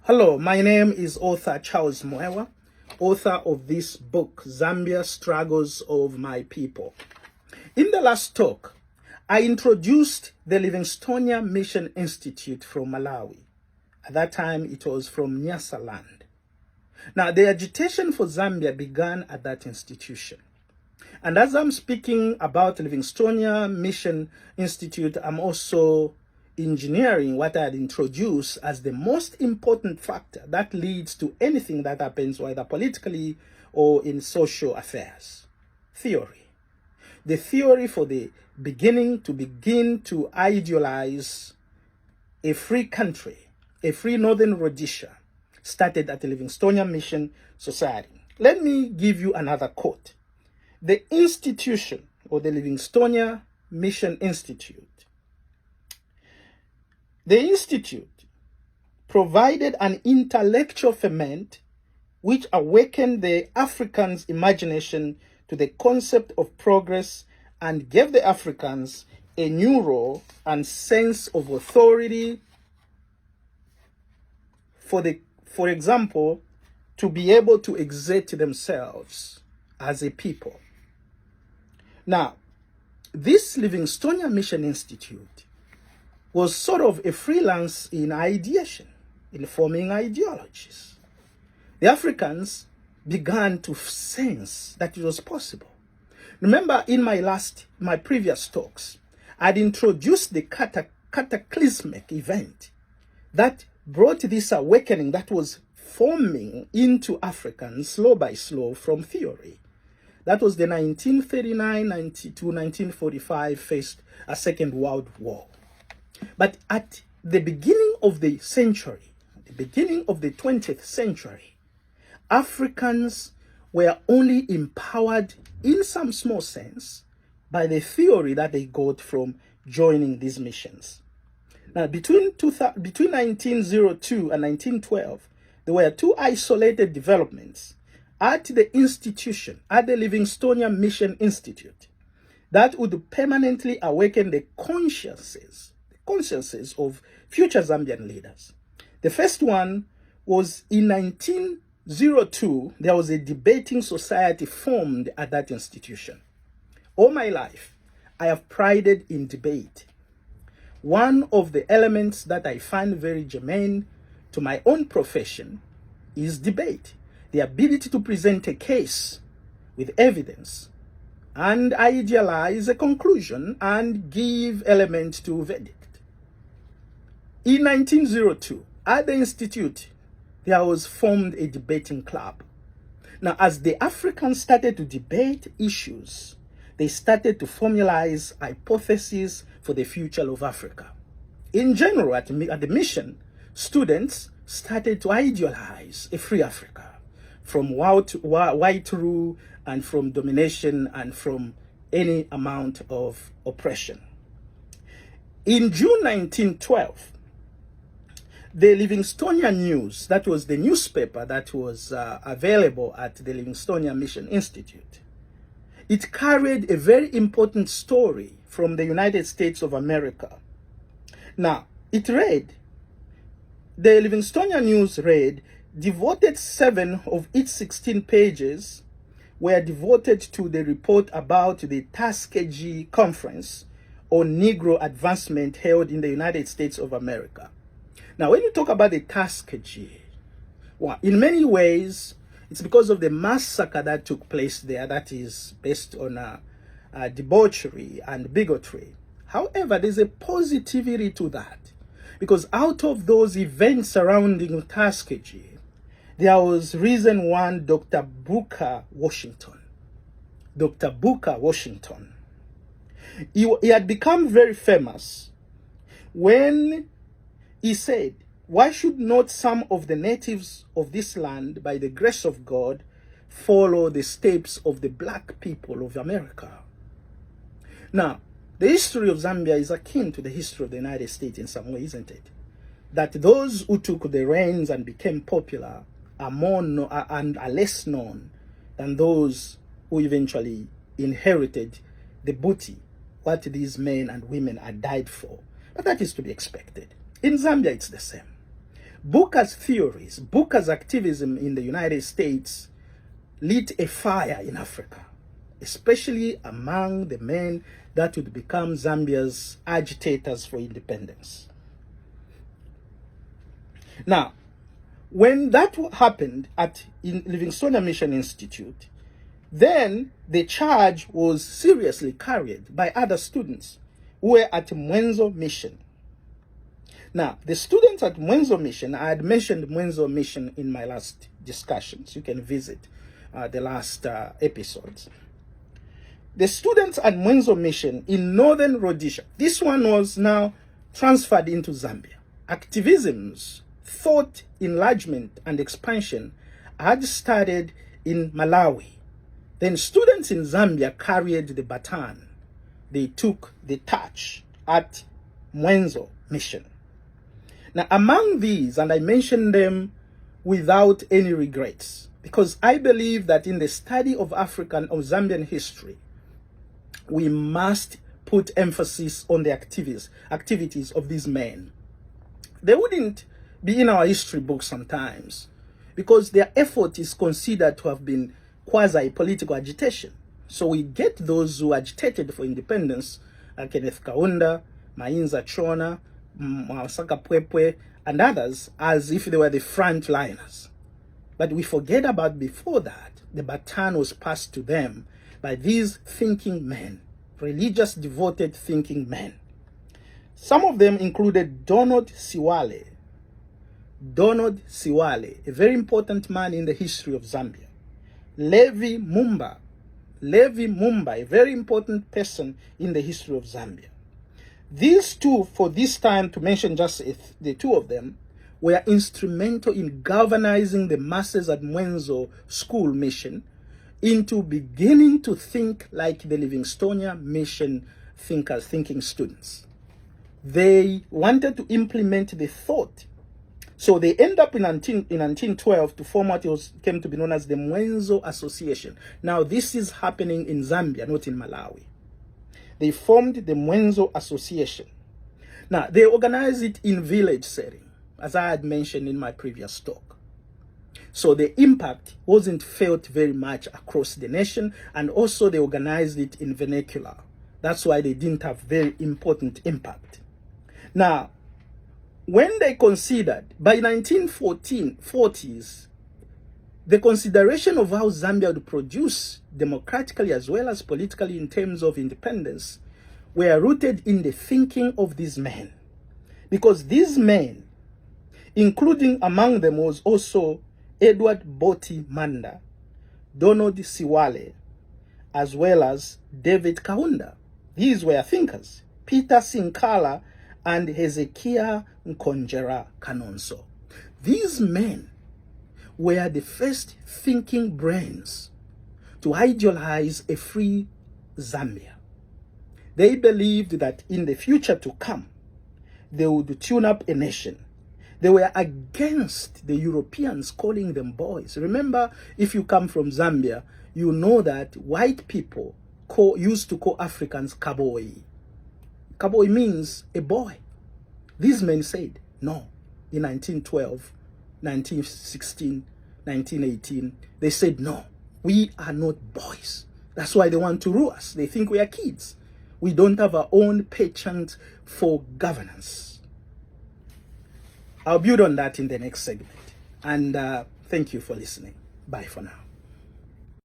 Hello, my name is author Charles Mwewa, author of this book, Zambia Struggles of My People. In the last talk, I introduced the Livingstonia Mission Institute from Malawi. At that time, it was from Nyasaland. Now, the agitation for Zambia began at that institution. And as I'm speaking about Livingstonia Mission Institute, I'm also engineering what I had introduced as the most important factor that leads to anything that happens, whether politically or in social affairs. Theory. The theory for the begin to idealize a free country, a free Northern Rhodesia, started at the Livingstonia Mission Society. Let me give you another quote. The institution, or the Livingstonia Mission Institute, the institute provided an intellectual ferment which awakened the Africans' imagination to the concept of progress and gave the Africans a new role and sense of authority, for example, to be able to exert themselves as a people. Now, this Livingstonia Mission Institute was sort of a freelance in ideation, in forming ideologies. The Africans began to sense that it was possible. Remember, in my previous talks, I'd introduced the cataclysmic event that brought this awakening that was forming into Africans slow by slow from theory. That was the 1939-1945 Second World War. But at the beginning of the century, the beginning of the 20th century, Africans were only empowered in some small sense by the theory that they got from joining these missions. Now, between 1902 and 1912, there were two isolated developments at the institution, at the Livingstonia Mission Institute, that would permanently awaken the consciences of future Zambian leaders. The first one was in 1902, there was a debating society formed at that institution. All my life, I have prided in debate. One of the elements that I find very germane to my own profession is debate. The ability to present a case with evidence and idealize a conclusion and give element to verdict. In 1902, at the Institute, there was formed a debating club. Now, as the Africans started to debate issues, they started to formalize hypotheses for the future of Africa. In general, at the mission, students started to idealize a free Africa from white rule and from domination and from any amount of oppression. In June 1912, the Livingstonia News, that was the newspaper that was available at the Livingstonia Mission Institute, it carried a very important story from the United States of America. Now, it read, the Livingstonia News read, devoted 7 of its 16 pages were devoted to the report about the Tuskegee Conference on Negro advancement held in the United States of America. Now, when you talk about the Tuskegee, well, in many ways, it's because of the massacre that took place there that is based on debauchery and bigotry. However, there's a positivity to that, because out of those events surrounding Tuskegee, there was reason one, Dr. Booker Washington. Dr. Booker Washington. He had become very famous when he said, why should not some of the natives of this land, by the grace of God, follow the steps of the black people of America? Now, the history of Zambia is akin to the history of the United States in some way, isn't it? That those who took the reins and became popular are are less known than those who eventually inherited the booty, what these men and women are died for. But that is to be expected. In Zambia, it's the same. Booker's theories, Booker's activism in the United States lit a fire in Africa, especially among the men that would become Zambia's agitators for independence. Now, when that happened in Livingstone Mission Institute, then the charge was seriously carried by other students who were at Mwenzo Mission. Now, the students at Mwenzo Mission, I had mentioned Mwenzo Mission in my last discussions. You can visit the last episodes. The students at Mwenzo Mission in northern Rhodesia, this one was now transferred into Zambia. Activisms, thought enlargement and expansion had started in Malawi. Then students in Zambia carried the baton. They took the torch at Mwenzo Mission. Now, among these, and I mention them without any regrets, because I believe that in the study of African or Zambian history, we must put emphasis on the activities of these men. They wouldn't be in our history books sometimes because their effort is considered to have been quasi-political agitation. So we get those who agitated for independence, Kenneth Kaunda, Mainza Chona, Masaka Pwepwe, and others, as if they were the frontliners. But we forget about before that, the baton was passed to them by these thinking men, religious, devoted thinking men. Some of them included Donald Siwale. Donald Siwale, a very important man in the history of Zambia. Levi Mumba, a very important person in the history of Zambia. These two, for this time, to mention just the two of them, were instrumental in galvanizing the masses at Mwenzo School Mission into beginning to think like the Livingstonia Mission thinking students. They wanted to implement the thought. So they end up in 1912 to form what came to be known as the Mwenzo Association. Now this is happening in Zambia, not in Malawi. They formed the Mwenzo Association. Now they organized it in village setting, as I had mentioned in my previous talk. So the impact wasn't felt very much across the nation, and also they organized it in vernacular. That's why they didn't have very important impact. Now, when they considered, by 1940s, the consideration of how Zambia would produce democratically as well as politically in terms of independence were rooted in the thinking of these men. Because these men, including among them was also Edward Boti Manda, Donald Siwale, as well as David Kaunda. These were thinkers. Peter Sinkala and Hezekiah Nkonjera Kanonso. These men were the first thinking brains to idealize a free Zambia. They believed that in the future to come, they would tune up a nation. They were against the Europeans calling them boys. Remember, if you come from Zambia, you know that white people used to call Africans kaboy. Kaboy means a boy. These men said no. In 1912, 1916, 1918, they said no, we are not boys. That's why they want to rule us. They think we are kids. We don't have our own penchant for governance. I'll build on that in the next segment. And thank you for listening. Bye for now.